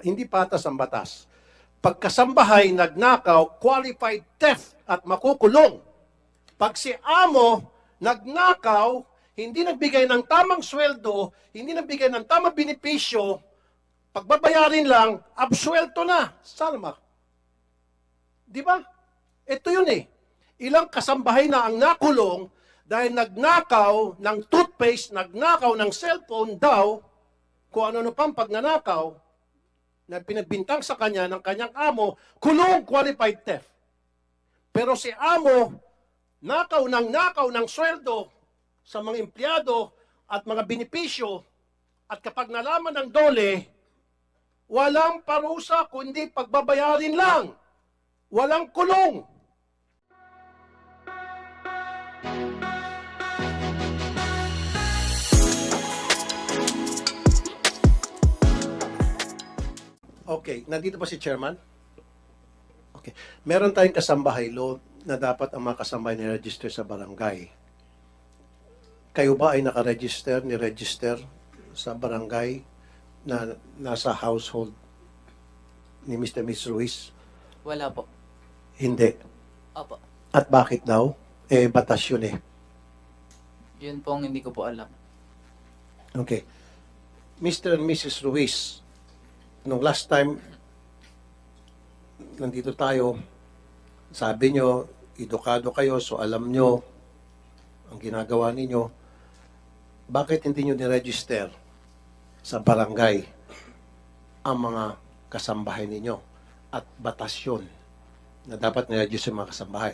hindi patas ang batas. Pagkasambahay, nagnakaw, qualified theft at makukulong. Pag si amo nagnakaw, hindi nagbigay ng tamang sweldo, hindi nagbigay ng tamang benepisyo, pagbabayarin lang, absuelto na. Salma. Di ba? Ito yun eh. Ilang kasambahay na ang nakulong dahil nagnakaw ng toothpaste, nagnakaw ng cellphone daw, kung ano pang pagnanakaw, na pinagbintang sa kanya ng kanyang amo, kulong qualified theft. Pero si amo, nakaw ng sweldo sa mga empleyado at mga benepisyo, at kapag nalaman ng dole, walang parusa kundi pagbabayarin lang. Walang kulong. Okay, nandito ba si Chairman? Okay. Meron tayong kasambahay law na dapat ang mga kasambahay ni-register sa barangay. Kayo ba ay nakaregister, ni-register sa barangay na nasa household ni Mr. Miss Ruiz? Wala po. Hindi. Opo. At bakit daw? Batas yun eh. Yun po ang hindi ko po alam. Okay. Mr. and Mrs. Ruiz, nung last time, nandito tayo, sabi nyo, edukado kayo, so alam nyo ang ginagawa ninyo. Bakit hindi nyo niregister sa barangay ang mga kasambahay ninyo? At batas yun na dapat niregister sa mga kasambahay.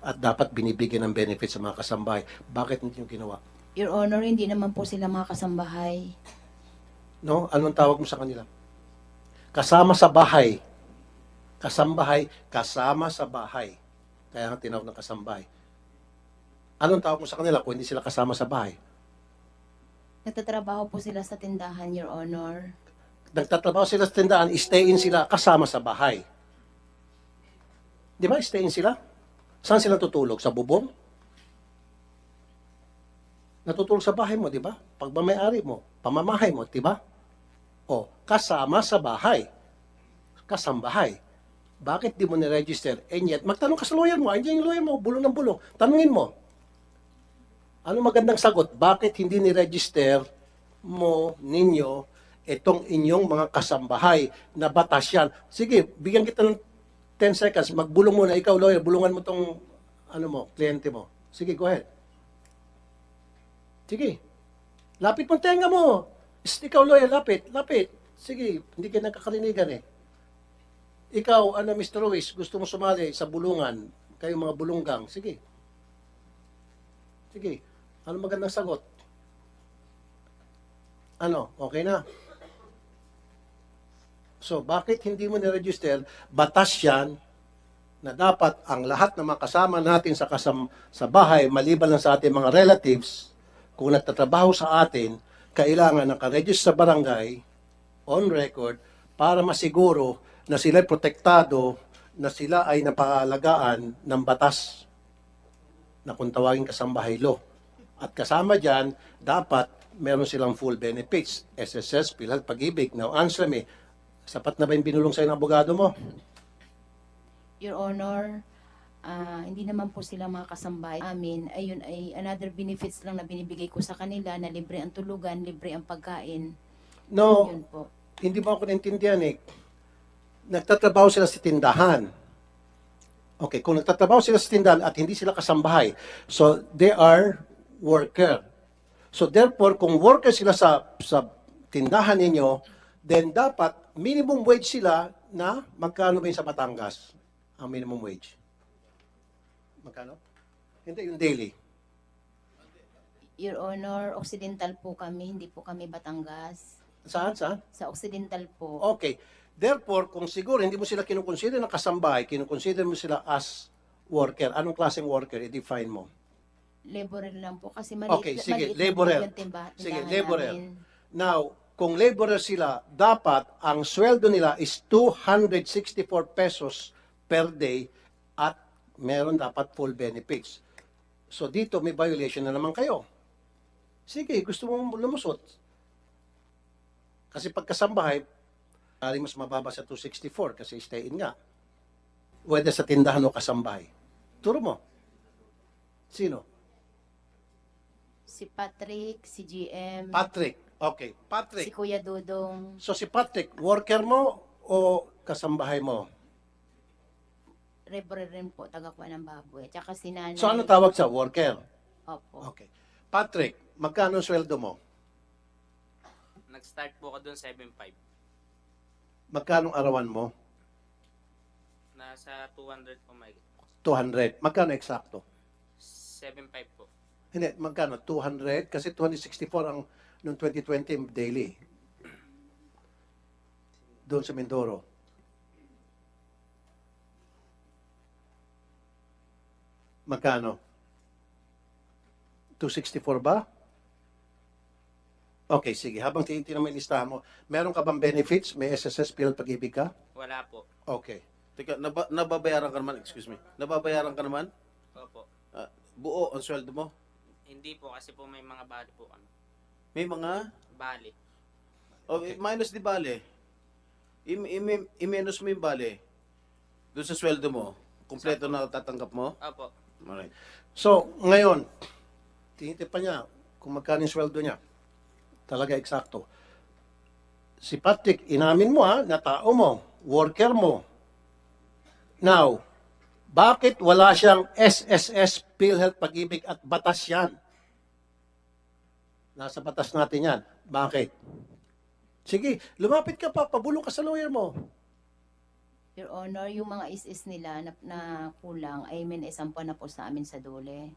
At dapat binibigyan ng benefit sa mga kasambahay. Bakit hindi nyo ginawa? Your Honor, hindi naman po sila mga kasambahay. No? Anong tawag mo sa kanila? Kasama sa bahay. Kasambahay, kasama sa bahay. Kaya nga tinawag ng kasambahay. Anong tawag mo sa kanila kung hindi sila kasama sa bahay? Nagtatrabaho po sila sa tindahan, Your Honor. Nagtatrabaho sila sa tindahan, stay in sila kasama sa bahay. Di ba? Stay in sila? Saan sila tutulog? Sa bubong? Natutulog sa bahay mo, di ba? Pagmamayari mo, pamamahay mo, di ba? O, kasama sa bahay. Kasambahay. Bakit di mo ni-register? And yet, magtanong ka sa lawyer mo. Andiyan yung lawyer mo, bulong ng bulong. Tanungin mo. Ano magandang sagot? Bakit hindi ni-register mo, ninyo, itong inyong mga kasambahay na batas yan? Sige, bigyan kita ng 10 seconds. Magbulong muna. Ikaw, lawyer, bulungan mo tong kliyente mo. Sige, go ahead. Sige. Lapit mo tenga mo. Ikaw, lawyer, lapit. Sige, hindi ka nagkakarinigan eh. Ikaw, Mr. Ruiz, gusto mo sumali sa bulungan. Kayo mga bulunggang. Sige. Ano magandang sagot? Okay na? So, bakit hindi mo ni-register? Batas yan na dapat ang lahat ng mga kasama natin sa bahay, maliban lang sa ating mga relatives, kung nagtatrabaho sa atin, kailangan nakaregister sa barangay, on record, para masiguro na sila ay protektado, na sila ay napangalagaan ng batas na kung tawagin kasambahay law. At kasama dyan, dapat meron silang full benefits. SSS, PhilHealth, Pag-ibig. Now, answer me, sapat na ba yung binulong sa'yo ng abogado mo? Your Honor, hindi naman po sila mga kasambahay amin. Ayun ay another benefits lang na binibigay ko sa kanila na libre ang tulugan, libre ang pagkain. No, Yun po. hindi mo ako naintindihan eh. Nagtatrabaho sila sa tindahan. Okay, kung nagtatrabaho sila sa tindahan at hindi sila kasambahay, so they are worker. So therefore, kung worker sila sa tindahan ninyo, then dapat minimum wage sila na magkano ba yun sa Batangas? Ang minimum wage. Magkano? Hindi, yung daily. Your Honor, Occidental po kami, hindi po kami Batangas. Saan? Sa Occidental po. Okay. Therefore, kung siguro hindi mo sila kinukonsider na kasambahay, kinukonsider mo sila as worker. Anong klaseng worker? I-define mo. Laborer lang po kasi maliit, Okay, sige, maliit lang laborer. po yung Sige, tindahan laborer. namin. Now, kung laborer sila, dapat ang sweldo nila is 264 pesos per day at meron dapat full benefits. So dito may violation na naman kayo. Sige, gusto mong lumusot. Kasi pagkasambahay, Ari mas mababa sa 264 kasi stay-in nga. Whether sa tindahan o kasambahay. Turo mo. Sino? Si Patrick, si GM, Patrick. Okay, si Patrick. Kuya Dudong, So si Patrick, worker mo o kasambahay mo? Rebre rin po, tagakuha ng baboy. Tsaka si Nanay. So ano tawag sa worker? Opo. Okay. Patrick, magkano ang sweldo mo? Nag-start po ako doon 7.5. Magkano ang arawan mo? Nasa 200 po may 200. Magkano eksakto? 7.5 po. Hindi, magkano? 200? Kasi 264 ang noong 2020 daily. Doon sa Mindoro. Magkano? 264 ba? Okay, sige. Habang tinitingnan mo yung listahan mo, meron ka bang benefits? May SSS, PhilHealth, Pag-ibig ka? Wala po. Okay. Teka, nababayaran ka naman, excuse me. Nababayaran ka naman? Opo. Buo ang sweldo mo? Hindi po kasi po may mga bali po kami. May mga Bali. Okay. minus di bale. I-minus mo yung bale. Doon sa sweldo mo. Kumpleto na tatanggap mo? Opo. Alright. So, ngayon, tinitipan niya kung magkano yung sweldo niya. Talaga eksakto. Si Patrick, inamin mo na tao mo, worker mo. Now, bakit wala siyang SSS, PhilHealth, Pag-ibig at batas yan? Nasa batas natin yan. Bakit? Sige, lumapit ka pa, pabulong ka sa lawyer mo. Your Honor, yung mga is nila na kulang ay minaisampa na po sa amin sa dole.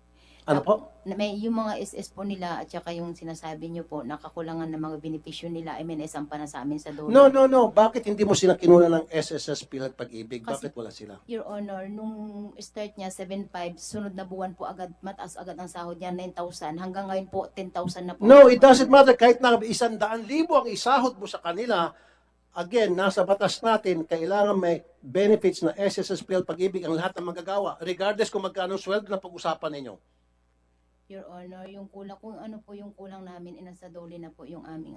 Ano po? May yung mga SS po nila at saka yung sinasabi niyo po, nakakulangan ng mga benepisyo nila ay minaisampa na sa amin sa dole. No. Bakit hindi mo sila kinuna ng SSS, PhilHealth, Pag-ibig? Kasi- Bakit wala sila? Your Honor, nung start niya 7.5, sunod na buwan po agad, mataas agad ang sahod niya, 9,000. Hanggang ngayon po, 10,000 na po. No, it doesn't matter. Kahit na 100,000 ang isahod mo sa kanila, again, nasa batas natin, kailangan may benefits na SSS, PhilHealth, Pag-ibig ang lahat ng manggagawa, regardless kung magkano sweldo na pag-usapan ninyo. Your Honor, yung kulang, kung ano po yung kulang namin, inasa dole na po yung aming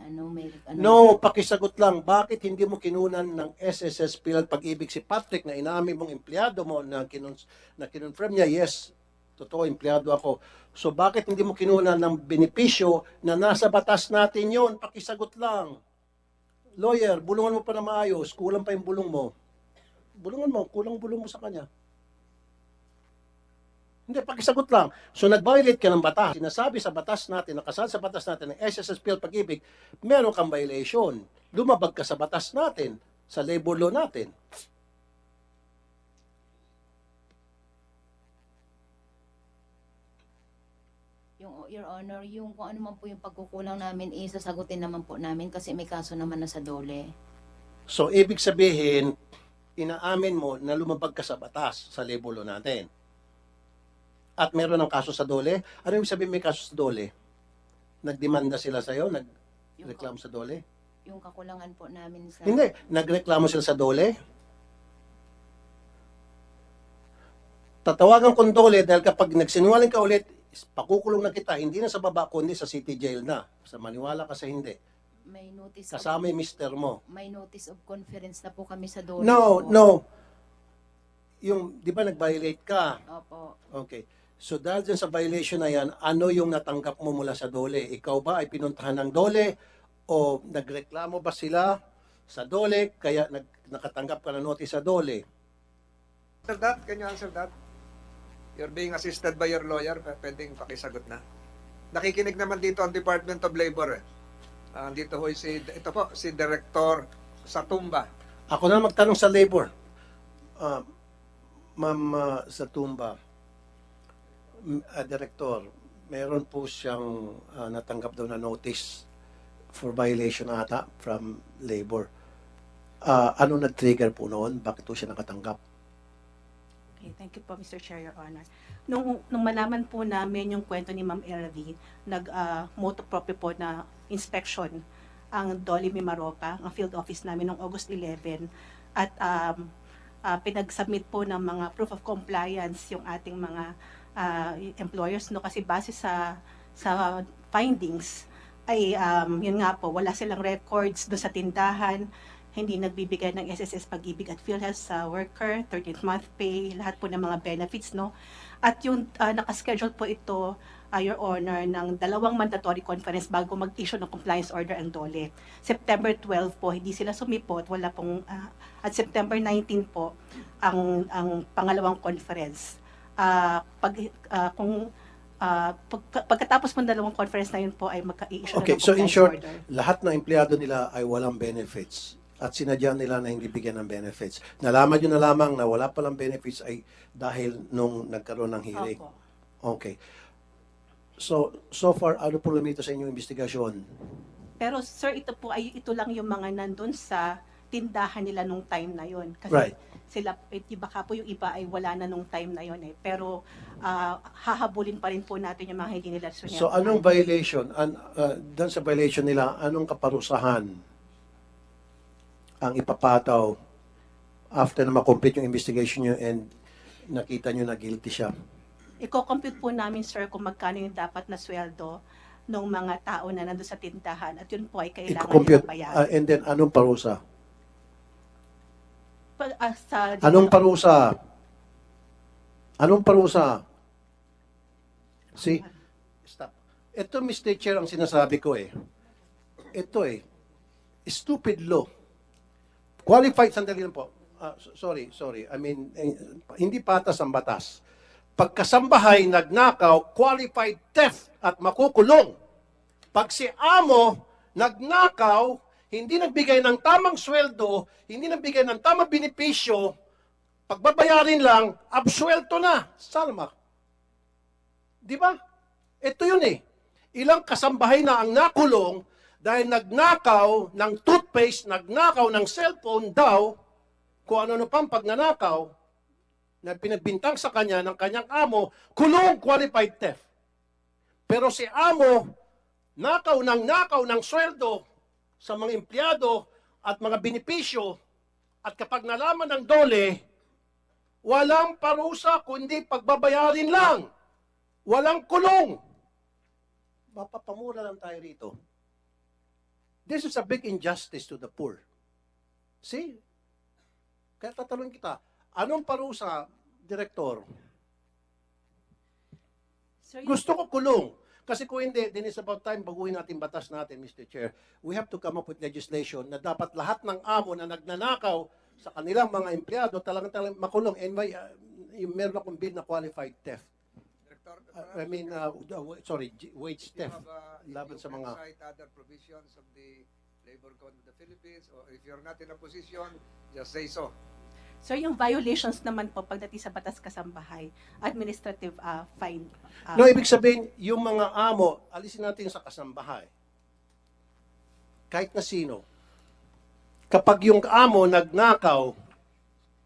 No, pakisagot lang. Bakit hindi mo kinunan ng SSS, PhilHealth, Pag-ibig si Patrick na inamin mong empleyado mo na kinonfirm niya, yes, totoo, empleyado ako. So bakit hindi mo kinunan ng benepisyo na nasa batas natin yon? Pakisagot lang. Lawyer, bulungan mo pa na maayos. Kulang pa yung bulong mo. Bulungan mo, kulang bulong mo sa kanya. Hindi, pakisagot lang. So nag-violate ka ng batas. Sinasabi sa batas natin, nakasal sa batas natin ng SSS, PhilHealth, Pag-ibig, meron kang violation. Lumabag ka sa batas natin, sa labor law natin. Your Honor, yung kung ano man po yung pagkukulang namin, sasagutin naman po namin kasi may kaso naman na sa dole. So ibig sabihin, inaamin mo na lumabag ka sa batas, sa labor law natin. At meron ng kaso sa dole. Ano yung sabihin may kaso sa dole? Nagdemanda sila sa'yo? Nagreklamo sa dole? Yung kakulangan po namin sa... Hindi. Nagreklamo sila sa dole? Tatawagan kong dole dahil kapag nagsinungaling ka ulit, pakukulong na kita, hindi na sa baba, kundi sa city jail na. Sa maniwala ka sa hindi. May notice Kasama yung mister mo. may notice of conference na po kami sa dole. No, po. no. Yung, di ba nag-violate ka? Opo. Okay. So dahil dyan sa violation na yan, ano yung natanggap mo mula sa dole? Ikaw ba ay pinuntahan ng dole? O nagreklamo ba sila sa dole kaya nakatanggap ka ng notice sa dole? Answer that? Can you answer that? You're being assisted by your lawyer, pwedeng pakisagot na. Nakikinig naman dito ang Department of Labor. Dito ho ito po, si Director Satumba. Ako na magtanong sa labor. Ma'am Satumba, Director, meron po siyang natanggap daw na notice for violation ata from labor. Ano nag-trigger po noon? Bakit po siya nakatanggap? Okay, thank you po, Mr. Chair, Your Honor. Nung malaman po namin yung kwento ni Ma'am Elvie, nag-moto proprio po na inspection ang Dolly Mimaropa, ang field office namin noong August 11, at pinag-submit po ng mga proof of compliance yung ating mga employers, no, kasi base sa findings ay yun nga po, wala silang records do sa tindahan hindi nagbibigay ng SSS Pag-ibig at PhilHealth sa worker, 13th month pay, lahat po ng mga benefits, no? At yung nakaschedule po ito, Your Honor, ng 2 mandatory conference bago mag-issue ng compliance order ang DOLE. September 12 po, hindi sila sumipot, wala pong, at September 19 po, ang pangalawang conference. Pagkatapos ng 2 conference na yun po ay magka-issue Okay, ng so in compliance short, order. lahat ng empleyado nila ay walang benefits at sinadya nila na hindi bigyan ng benefits. Nalaman nyo na lamang na wala palang benefits ay dahil nung nagkaroon ng hearing. Opo. Okay. So far, ano problema ito sa inyong investigasyon? Pero sir, ito lang yung mga nandun sa tindahan nila nung time na yon. Kasi Right. sila, baka po yung iba ay wala na nung time na yon eh. Pero hahabulin pa rin po natin yung mga hindi nila sunod. So anong violation? Doon sa violation nila, anong kaparusahan ang ipapataw after na makomplete yung investigation nyo and nakita nyo na guilty siya? Iko-compute po namin, sir, kung magkano yung dapat na sweldo ng mga tao na nandun sa tindahan. At yun po ay kailangan I-compute. nilang bayaran. And then anong parusa? Sa Anong parusa? Anong parusa? See? Stop. Ito, Mr. Chair, ang sinasabi ko eh. Ito eh. Stupid law. Qualified, sandali lang po. Sorry. I mean, hindi patas ang batas. Pagkasambahay, nagnakaw, qualified theft at makukulong. Pag si amo nagnakaw, hindi nagbigay ng tamang sweldo, hindi nagbigay ng tamang benepisyo, pagbabayarin lang, absuelto na. Salma. Di ba? Ito yun eh. Ilang kasambahay na ang nakulong dahil nagnakaw ng toothpaste, nagnakaw ng cellphone daw, kung ano pang pagnanakaw, na pinagbintang sa kanya ng kanyang amo, kulong qualified theft. Pero si amo, nakaw ng sweldo sa mga empleyado at mga benepisyo, at kapag nalaman ng DOLE, walang parusa kundi pagbabayarin lang. Walang kulong. Mapapamura lang tayo rito. This is a big injustice to the poor. See? Kaya tatanungin kita, anong parusa, Direktor? Sir, Gusto ko kulong. Kasi kung hindi, then it's about time baguhin natin batas natin, Mr. Chair. We have to come up with legislation na dapat lahat ng amo na nagnanakaw sa kanilang mga empleyado talagang makulong. And meron akong bill na qualified theft. Director, I mean, wage if you theft. have, laban if sa you mga- can cite other provisions of the Labor Code of the Philippines, or if you're not in a position, just say so. Sir, yung violations naman po pagdating sa batas kasambahay, administrative fine. No, ibig sabihin, yung mga amo, alisin natin sa kasambahay. Kahit na sino. Kapag yung amo nagnakaw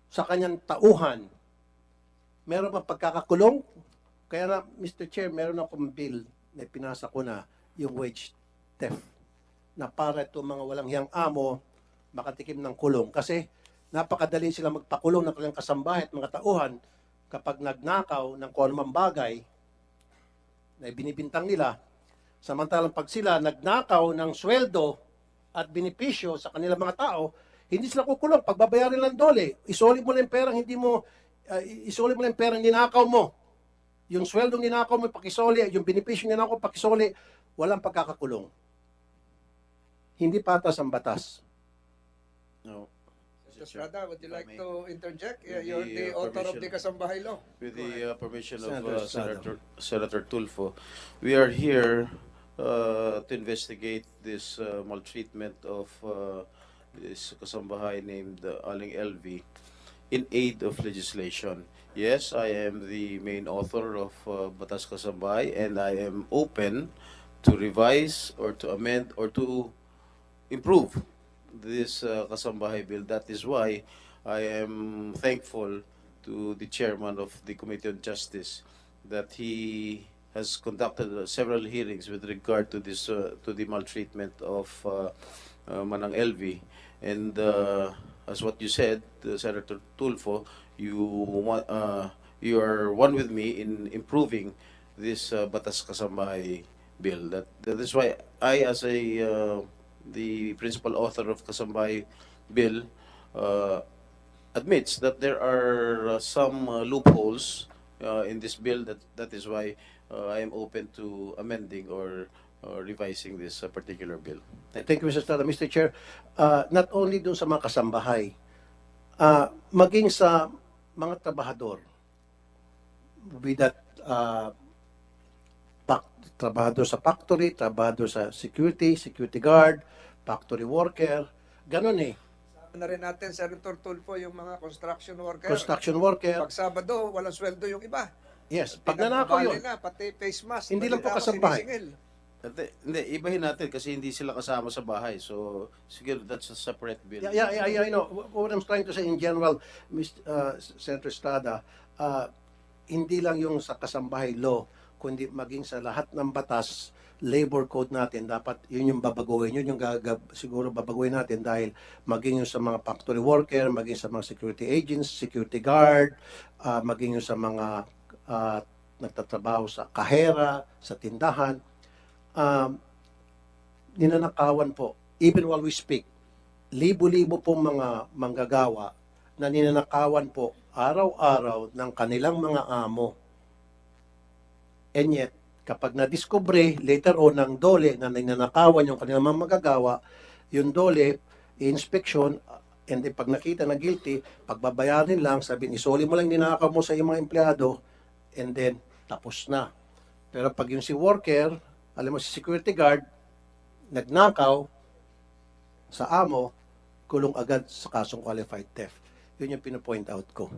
sa kanyang tauhan, meron bang pagkakakulong? Kaya na, Mr. Chair, meron akong bill na pinasa ko na yung wage theft na para itong mga walang hiyang amo makatikim ng kulong. Kasi napakadali sila magpakulong ng kanilang kasambahay at mga tauhan kapag nagnakaw ng kung anumang bagay na binibintang nila. Samantalang pag sila nagnakaw ng sweldo at benepisyo sa kanilang mga tao, hindi sila kukulong. Pagbabayarin lang DOLE. Isoli mo lang yung perang isoli mo lang yung perang ninakaw mo. Yung sweldong ninakaw mo, pakisoli. Yung benepisyo ninakaw, pakisoli. Walang pagkakakulong. Hindi patas ang batas. No. Mr. Estrada, would you like to interject? With You're the, the author of permission. the Kasambahay Law. With the permission of Senator Estrada. Senator Tulfo, we are here to investigate this maltreatment of this kasambahay named Aling LV in aid of legislation. Yes, I am the main author of Batas Kasambahay, and I am open to revise or to amend or to improve this Kasambahay bill. That is why I am thankful to the chairman of the Committee on Justice that he has conducted several hearings with regard to this to the maltreatment of Manang LV. And as what you said, Senator Tulfo, you are one with me in improving this Batas Kasambahay bill. That is why I, as the principal author of Kasambahay bill admits that there are some loopholes in this bill. That is why I am open to amending or revising this particular bill. Thank you, Mr. Estrada. Mr. Chair, not only dun sa mga kasambahay, maging sa mga trabahador, be that trabahador sa factory, trabahador sa security guard, factory worker, ganun eh. Sabi na rin natin, Senator Tulfo, yung mga construction worker. Construction worker, Pag Sabado, walang sweldo yung iba. yes, pag nanakaw yun. Na, pati face mask. Hindi lang po tapos kasambahay. sinisingil. Hindi, ibahin natin kasi hindi sila kasama sa bahay. So, siguro that's a separate bill. Yeah, I know. What I'm trying to say in general, Senator Estrada, hindi lang yung sa kasambahay law, kundi maging sa lahat ng batas, labor code natin, dapat yun yung babaguhin. Yun yung siguro babaguhin natin dahil maging yung sa mga factory worker, maging sa mga security agents, security guard, maging yung sa mga nagtatrabaho sa kahera, sa tindahan, ninanakawan po, even while we speak, libo-libo pong mga manggagawa na ninanakawan po araw-araw ng kanilang mga amo. And yet, kapag nadiskubre later on ng dole na ninanakawan yung kanilang mga manggagawa, yung dole, inspection, and then pag nakita na guilty, pagbabayarin lang, sabihin, isoli mo lang ninakaw mo sa iyong mga empleyado, and then, tapos na. Pero pag yung si worker, alam mo, si security guard, nagnakaw sa amo, kulong agad sa kasong qualified theft. Yun yung pinapoint out ko.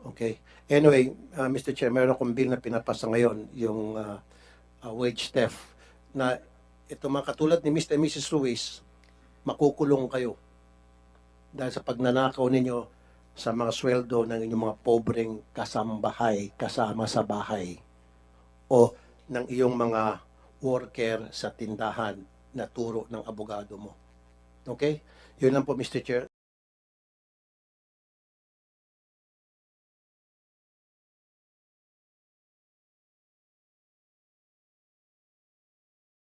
Okay. Anyway, Mr. Chair, meron akong bill na pinapasa ngayon, yung wage theft, na ito mga katulad ni Mr. and Mrs. Ruiz, makukulong kayo dahil sa pagnanakaw ninyo sa mga sweldo ng inyong mga pobreng kasambahay, kasama sa bahay, o ng iyong mga worker sa tindahan na turo ng abogado mo. Okay? Yun lang po, Mr. Chair.